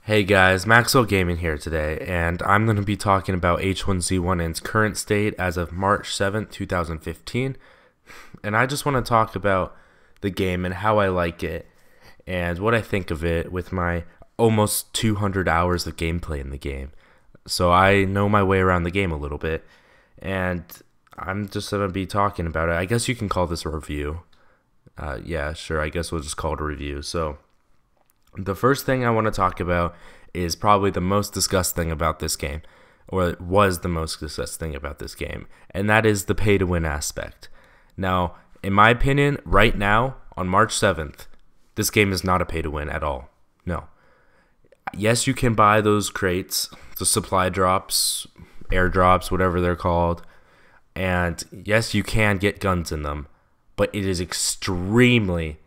Hey guys, Maxwell Gaming here today, and I'm going to be talking about H1Z1 in its current state as of March 7th, 2015. And I just want to talk about the game and how I like it and what I think of it with my almost 200 hours of gameplay in the game. So I know my way around the game a little bit, and I'm just going to be talking about it. I guess you can call this a review. Yeah, sure, I guess we'll just call it a review. So the first thing I want to talk about is probably the most discussed thing about this game, or it was the most discussed thing about this game, and that is the pay-to-win aspect. Now, in my opinion, right now, on March 7th, this game is not a pay-to-win at all. No. Yes, you can buy those crates, the supply drops, airdrops, whatever they're called, and yes, you can get guns in them, but it is extremely,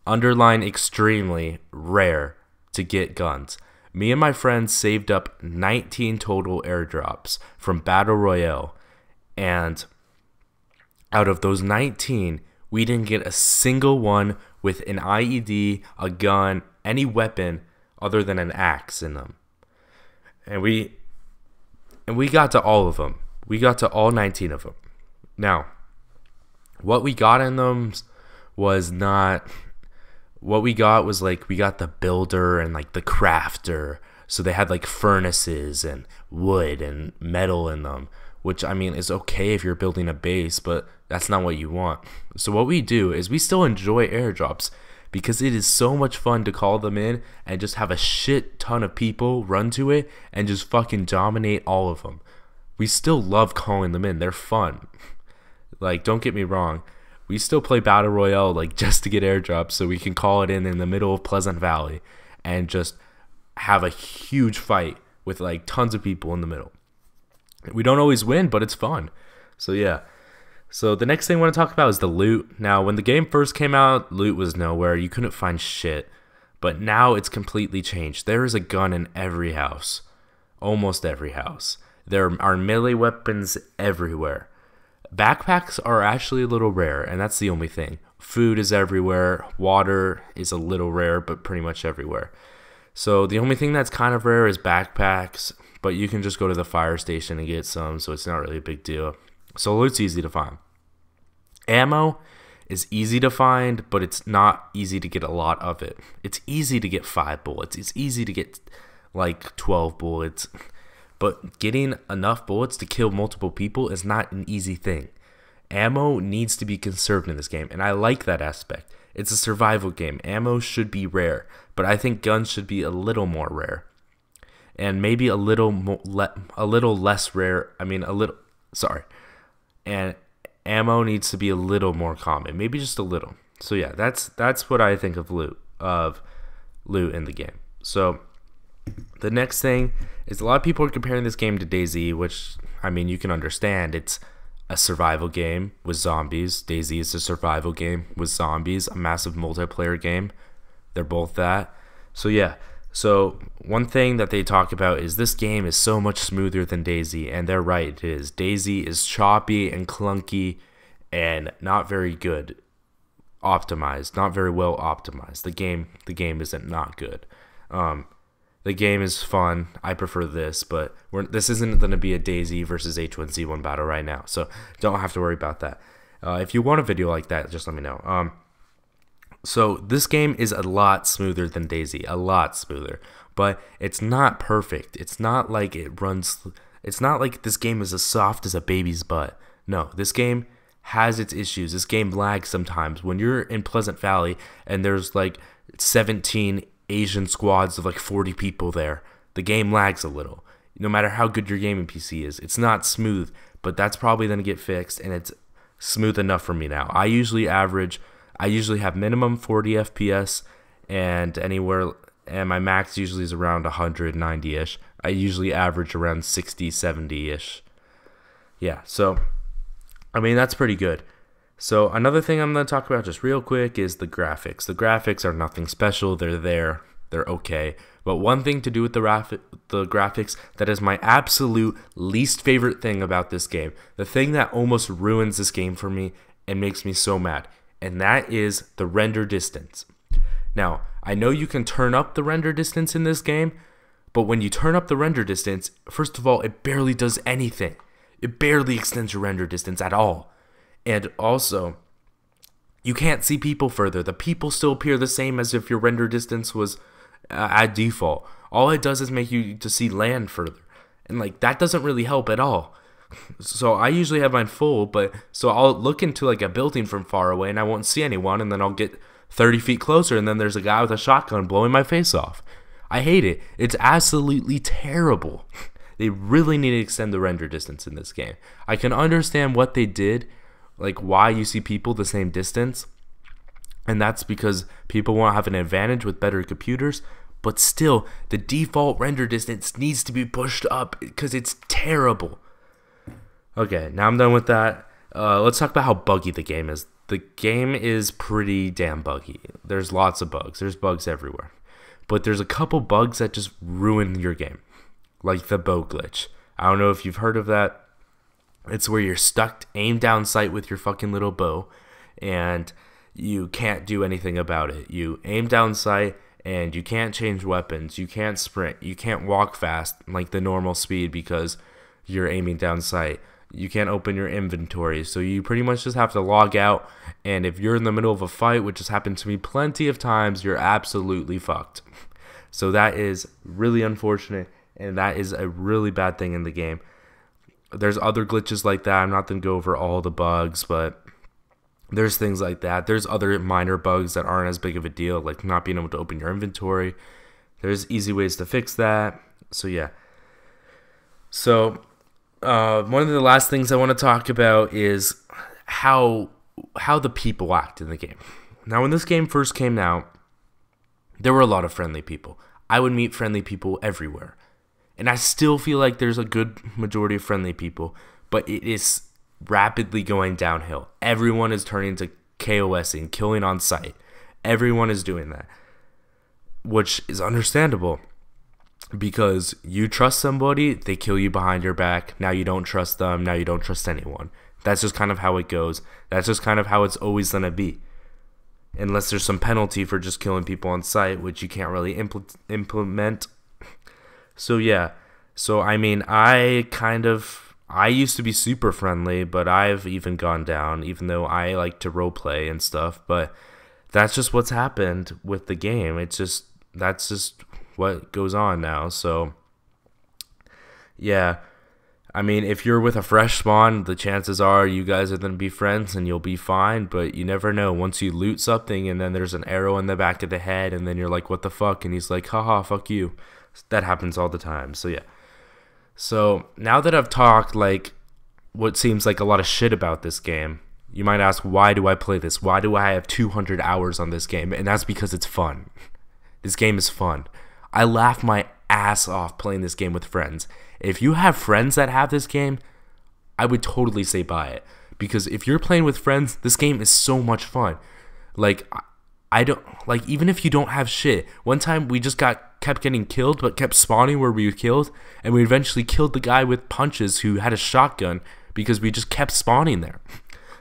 underline extremely rare to get guns. Me and my friends saved up 19 total airdrops from Battle Royale, and out of those 19, we didn't get a single one with an IED, a gun, any weapon other than an axe in them. And we got to all of them. We got to all 19 of them. Now, what we got in them was not... What we got was like, we got the builder and like the crafter. So they had like furnaces and wood and metal in them, which I mean is okay if you're building a base, but that's not what you want. So what we do is we still enjoy airdrops because it is so much fun to call them in and just have a shit ton of people run to it and just fucking dominate all of them. We still love calling them in. They're fun. Like, don't get me wrong. We still play Battle Royale like just to get airdrops so we can call it in the middle of Pleasant Valley and just have a huge fight with like tons of people in the middle. We don't always win, but it's fun. So yeah. So the next thing I want to talk about is the loot. Now, when the game first came out, loot was nowhere. You couldn't find shit. But now it's completely changed. There is a gun in every house. Almost every house. There are melee weapons everywhere. Backpacks are actually a little rare, and that's the only thing. Food is everywhere. Water is a little rare, but pretty much everywhere. So the only thing that's kind of rare is backpacks, but you can just go to the fire station and get some, so it's not really a big deal. So loot's easy to find. Ammo is easy to find, but it's not easy to get a lot of it. It's easy to get 5 bullets. It's easy to get like 12 bullets. But getting enough bullets to kill multiple people is not an easy thing. Ammo needs to be conserved in this game, and I like that aspect. It's a survival game. Ammo should be rare, but I think guns should be a little more rare. And maybe a little less rare. And ammo needs to be a little more common, maybe just a little. So yeah, that's what I think of loot in the game. So the next thing is a lot of people are comparing this game to DayZ, which, I mean, you can understand. It's a survival game with zombies. DayZ is a survival game with zombies, a massive multiplayer game. They're both that. So yeah, so one thing that they talk about is this game is so much smoother than DayZ, and they're right, it is. DayZ is choppy and clunky and not very good optimized, not very well optimized. The game isn't not good. The game is fun. I prefer this, but this isn't going to be a DayZ versus H1Z1 battle right now, so don't have to worry about that. If you want a video like that, just let me know. So this game is a lot smoother than DayZ, a lot smoother, but it's not perfect. It's not like it runs. It's not like this game is as soft as a baby's butt. No, this game has its issues. This game lags sometimes. When you're in Pleasant Valley and there's like 17 Asian squads of like 40 people there, the game lags a little. No matter how good your gaming PC is, it's not smooth, but that's probably going to get fixed, and it's smooth enough for me now. I usually have minimum 40 FPS, and my max usually is around 190-ish. I usually average around 60, 70-ish. Yeah, so I mean, that's pretty good. So another thing I'm going to talk about just real quick is the graphics. The graphics are nothing special. They're there. They're okay. But one thing to do with the graphics that is my absolute least favorite thing about this game, the thing that almost ruins this game for me and makes me so mad, and that is the render distance. Now, I know you can turn up the render distance in this game, but when you turn up the render distance, first of all, it barely does anything. It barely extends your render distance at all. And also, you can't see people further. The people still appear the same as if your render distance was at default. All it does is make you to see land further. And like that doesn't really help at all. So I usually have mine full, but so I'll look into like a building from far away and I won't see anyone, and then I'll get 30 feet closer and then there's a guy with a shotgun blowing my face off. I hate it. It's absolutely terrible. They really need to extend the render distance in this game. I can understand what they did, like why you see people the same distance, and that's because people want to have an advantage with better computers, but still, the default render distance needs to be pushed up because it's terrible. Okay, now I'm done with that. Let's talk about how buggy the game is. The game is pretty damn buggy. There's lots of bugs. There's bugs everywhere. But there's a couple bugs that just ruin your game. Like the bow glitch. I don't know if you've heard of that. It's where you're stuck aim down sight with your fucking little bow, and you can't do anything about it. You aim down sight, and you can't change weapons. You can't sprint. You can't walk fast like the normal speed because you're aiming down sight. You can't open your inventory, so you pretty much just have to log out, and if you're in the middle of a fight, which has happened to me plenty of times, you're absolutely fucked. So that is really unfortunate, and that is a really bad thing in the game. There's other glitches like that. I'm not going to go over all the bugs, but there's things like that. There's other minor bugs that aren't as big of a deal, like not being able to open your inventory. There's easy ways to fix that. So yeah. So one of the last things I want to talk about is how the people act in the game. Now, when this game first came out, there were a lot of friendly people. I would meet friendly people everywhere. And I still feel like there's a good majority of friendly people, but it is rapidly going downhill. Everyone is turning to KOSing, killing on sight. Everyone is doing that, which is understandable because you trust somebody, they kill you behind your back. Now you don't trust them. Now you don't trust anyone. That's just kind of how it goes. That's just kind of how it's always going to be. Unless there's some penalty for just killing people on sight, which you can't really implement. So yeah, so I mean, I used to be super friendly, but I've even gone down, even though I like to roleplay and stuff, but that's just what's happened with the game. That's just what goes on now. So yeah, I mean, if you're with a fresh spawn, the chances are you guys are going to be friends and you'll be fine, but you never know. Once you loot something and then there's an arrow in the back of the head and then you're like, what the fuck? And he's like, haha, fuck you. That happens all the time. So yeah. So now that I've talked like what seems like a lot of shit about this game, you might ask, why do I play this? Why do I have 200 hours on this game? And that's because it's fun. This game is fun. I laugh my ass off playing this game with friends. If you have friends that have this game, I would totally say buy it. Because if you're playing with friends, this game is so much fun. Like, I don't, like, even if you don't have shit, one time we just kept getting killed, but kept spawning where we were killed, and we eventually killed the guy with punches who had a shotgun because we just kept spawning there.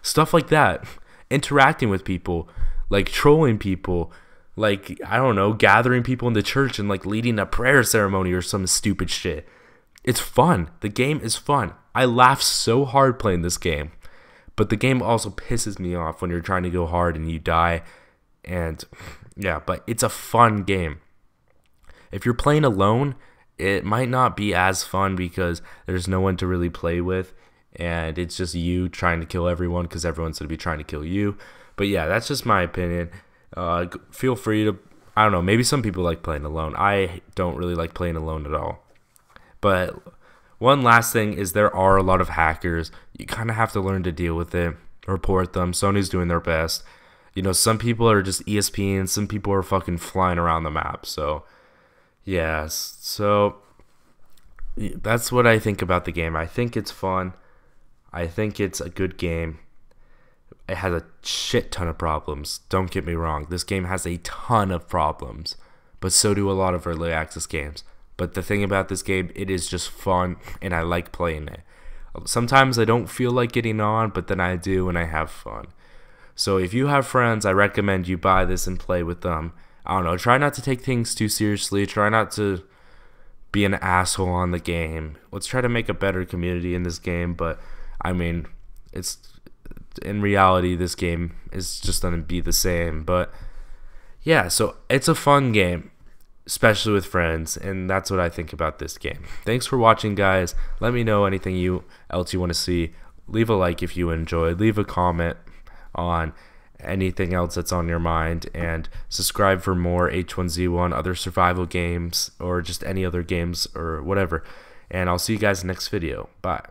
Stuff like that. Interacting with people, like trolling people, like, I don't know, gathering people in the church and like leading a prayer ceremony or some stupid shit. It's fun. The game is fun. I laugh so hard playing this game, but the game also pisses me off when you're trying to go hard and you die. And yeah, but it's a fun game. If you're playing alone, it might not be as fun because there's no one to really play with, and it's just you trying to kill everyone because everyone's going to be trying to kill you. But yeah, that's just my opinion. Feel free to, I don't know, maybe some people like playing alone. I don't really like playing alone at all. But one last thing is there are a lot of hackers. You kind of have to learn to deal with it, report them. Sony's doing their best. You know, some people are just ESPing, some people are fucking flying around the map. So yeah, so that's what I think about the game. I think it's fun. I think it's a good game. It has a shit ton of problems. Don't get me wrong. This game has a ton of problems, but so do a lot of early access games. But the thing about this game, it is just fun, and I like playing it. Sometimes I don't feel like getting on, but then I do, and I have fun. So if you have friends, I recommend you buy this and play with them. I don't know, try not to take things too seriously. Try not to be an asshole on the game. Let's try to make a better community in this game. But I mean, it's in reality, this game is just gonna be the same. But yeah, so it's a fun game, especially with friends, and that's what I think about this game. Thanks for watching, guys. Let me know anything else you want to see. Leave a like if you enjoyed. Leave a comment on anything else that's on your mind, and subscribe for more H1Z1, other survival games, or just any other games or whatever. And I'll see you guys in the next video. Bye.